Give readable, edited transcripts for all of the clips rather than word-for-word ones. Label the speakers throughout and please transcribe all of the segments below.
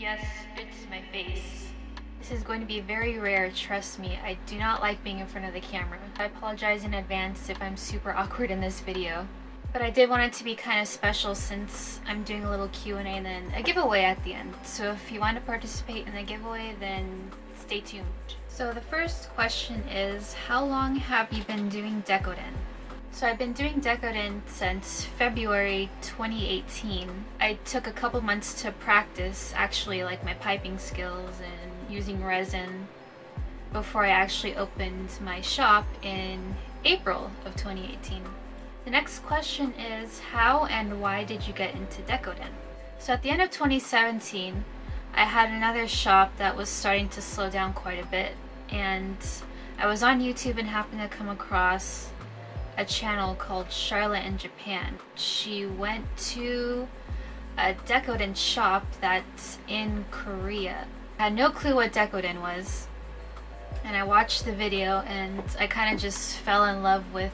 Speaker 1: Yes, it's my face. This is going to be very rare, trust me. I do not like being in front of the camera. I apologize in advance if I'm super awkward in this video. But I did want it to be kind of special since I'm doing a little Q&A and then a giveaway at the end. So if you want to participate in the giveaway, then stay tuned. So the first question is, how long have you been doing Decoden? So I've been doing Decoden since February 2018. I took a couple months to practice actually like my piping skills and using resin before I actually opened my shop in April of 2018. The next question is, how and why did you get into Decoden? So at the end of 2017, I had another shop that was starting to slow down quite a bit, and I was on YouTube and happened to come across a channel called Charlotte in Japan. She went to a Decoden shop that's in Korea. I had no clue what Decoden was, and I watched the video and I kind of just fell in love with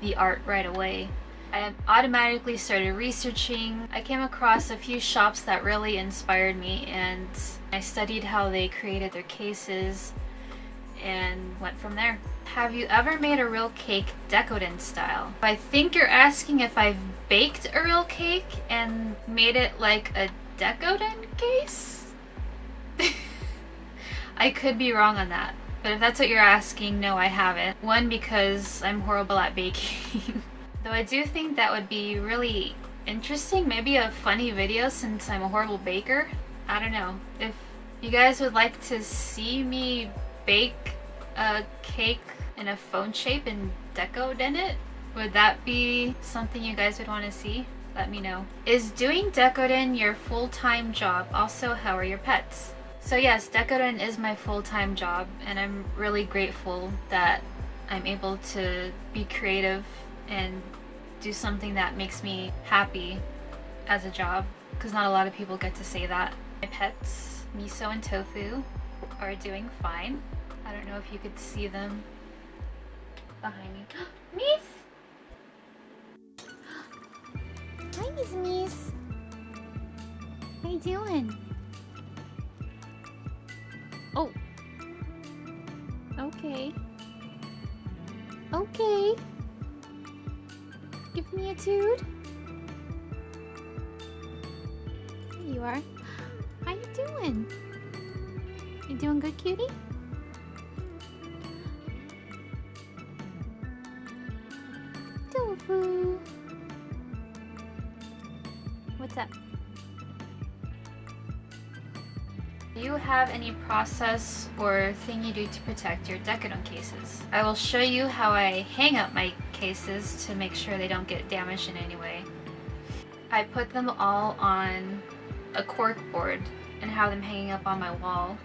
Speaker 1: the art right away. I automatically started researching. I came across a few shops that really inspired me, and I studied how they created their cases and went from there. Have you ever made a real cake Decoden style? I think you're asking if I've baked a real cake and made it like a Decoden case? I could be wrong on that, but if that's what you're asking, no, I haven't. One, because I'm horrible at baking. Though I do think that would be really interesting, maybe a funny video since I'm a horrible baker. I don't know. If you guys would like to see me bake a cake in a phone shape and Decoden it, would that be something you guys would want to see? Let me know. Is doing Decoden your full-time job? Also, how are your pets? So yes, Decoden is my full-time job, and I'm really grateful that I'm able to be creative and do something that makes me happy as a job, because not a lot of people get to say that. My pets, Miso and Tofu, are doing fine. I don't know if you could see them behind me. Miss! Hi, Miss. How you doing? Oh. Okay. Okay. Give me a toot. There you are. How you doing? You doing good, cutie? Tofu. What's up? Do you have any process or thing you do to protect your Decoden cases? I will show you how I hang up my cases to make sure they don't get damaged in any way. I put them all on a cork board and have them hanging up on my wall.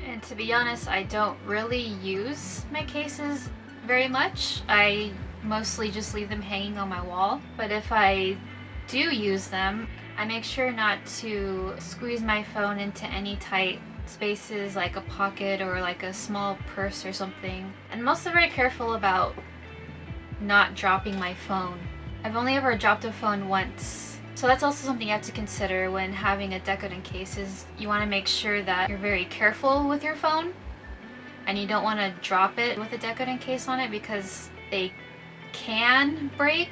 Speaker 1: And to be honest, I don't really use my cases very much. I mostly just leave them hanging on my wall. But if I do use them, I make sure not to squeeze my phone into any tight spaces like a pocket or like a small purse or something. And I'm also very careful about not dropping my phone. I've only ever dropped a phone once. So that's also something you have to consider when having a Decoden case, is you want to make sure that you're very careful with your phone and you don't want to drop it with a Decoden case on it because they can break.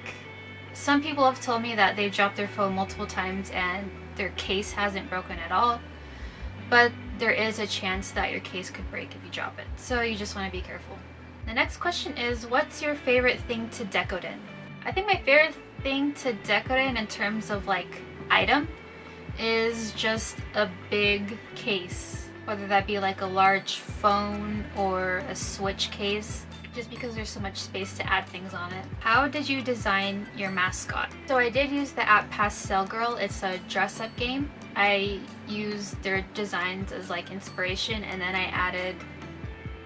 Speaker 1: Some people have told me that they've dropped their phone multiple times and their case hasn't broken at all, but there is a chance that your case could break if you drop it, so you just want to be careful. The next question is, what's your favorite thing to Decoden? I think my favorite thing to Decoden in terms of like item is just a big case, whether that be like a large phone or a Switch case, just because there's so much space to add things on it. How did you design your mascot? So I did use the app Pastel Girl. It's a dress-up game. I used their designs as like inspiration, and then I added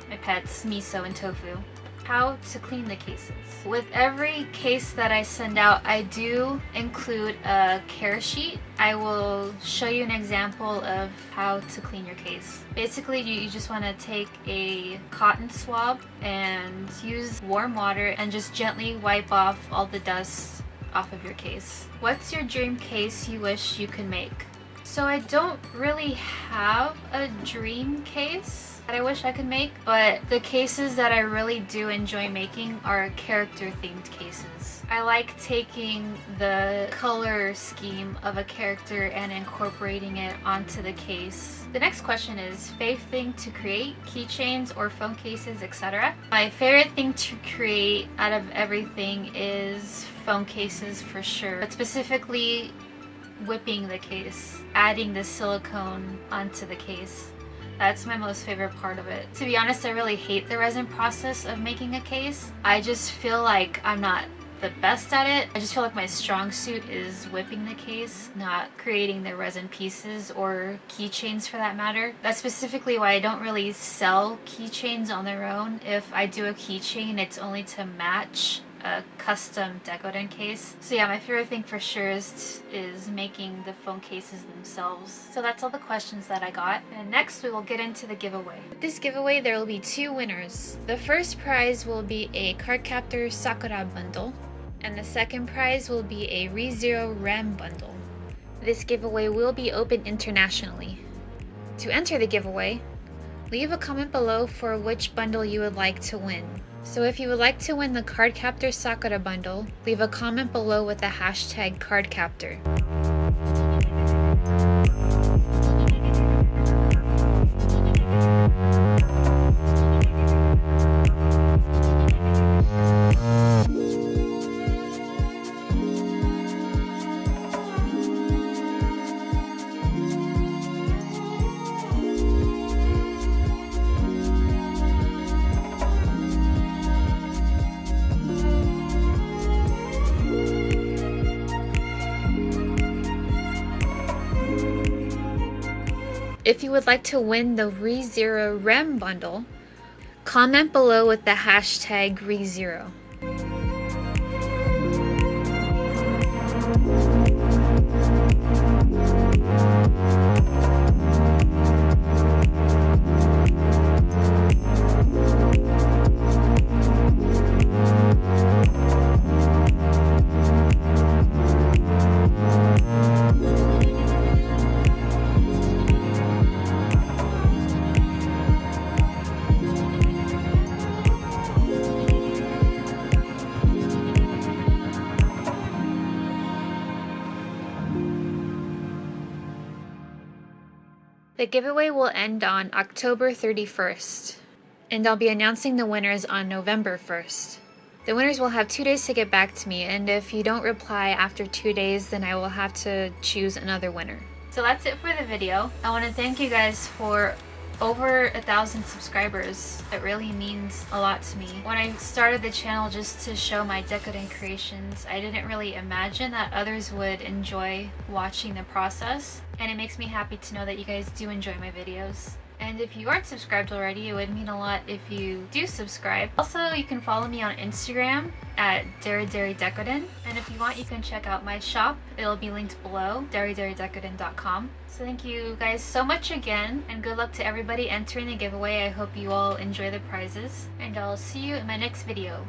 Speaker 1: my pets, Miso and Tofu. How to clean the cases. With every case that I send out, I do include a care sheet. I will show you an example of how to clean your case. Basically, you just want to take a cotton swab and use warm water and just gently wipe off all the dust off of your case. What's your dream case you wish you could make? So I don't really have a dream case that I wish I could make, but the cases that I really do enjoy making are character themed cases. I like taking the color scheme of a character and incorporating it onto the case. The next question is favorite thing to create, keychains or phone cases, etc. My favorite thing to create out of everything is phone cases for sure, but specifically whipping the case, adding the silicone onto the case. That's my most favorite part of it. To be honest, I really hate the resin process of making a case. I just feel like I'm not the best at it. I just feel like my strong suit is whipping the case, not creating the resin pieces or keychains for that matter. That's specifically why I don't really sell keychains on their own. If I do a keychain, it's only to match a custom Decoden case. So yeah, my favorite thing for sure is making the phone cases themselves. So that's all the questions that I got. And next we will get into the giveaway. With this giveaway there will be 2 winners. The first prize will be a Cardcaptor Sakura bundle, and the second prize will be a ReZero RAM bundle. This giveaway will be open internationally. To enter the giveaway, leave a comment below for which bundle you would like to win. So if you would like to win the Cardcaptor Sakura bundle, leave a comment below with the hashtag Cardcaptor. If you would like to win the ReZero RAM bundle, comment below with the hashtag ReZero. The giveaway will end on October 31st, and I'll be announcing the winners on November 1st. The winners will have 2 days to get back to me, and if you don't reply after 2 days, then I will have to choose another winner. So that's it for the video. I want to thank you guys for over 1,000 subscribers. It really means a lot to me. When I started the channel just to show my Decoden creations, I didn't really imagine that others would enjoy watching the process, and it makes me happy to know that you guys do enjoy my videos. And if you aren't subscribed already, it would mean a lot if you do subscribe. Also, you can follow me on Instagram at decadent, and if you want, you can check out my shop. It'll be linked below, decadent.com. So thank you guys so much again, and good luck to everybody entering the giveaway. I hope you all enjoy the prizes, and I'll see you in my next video.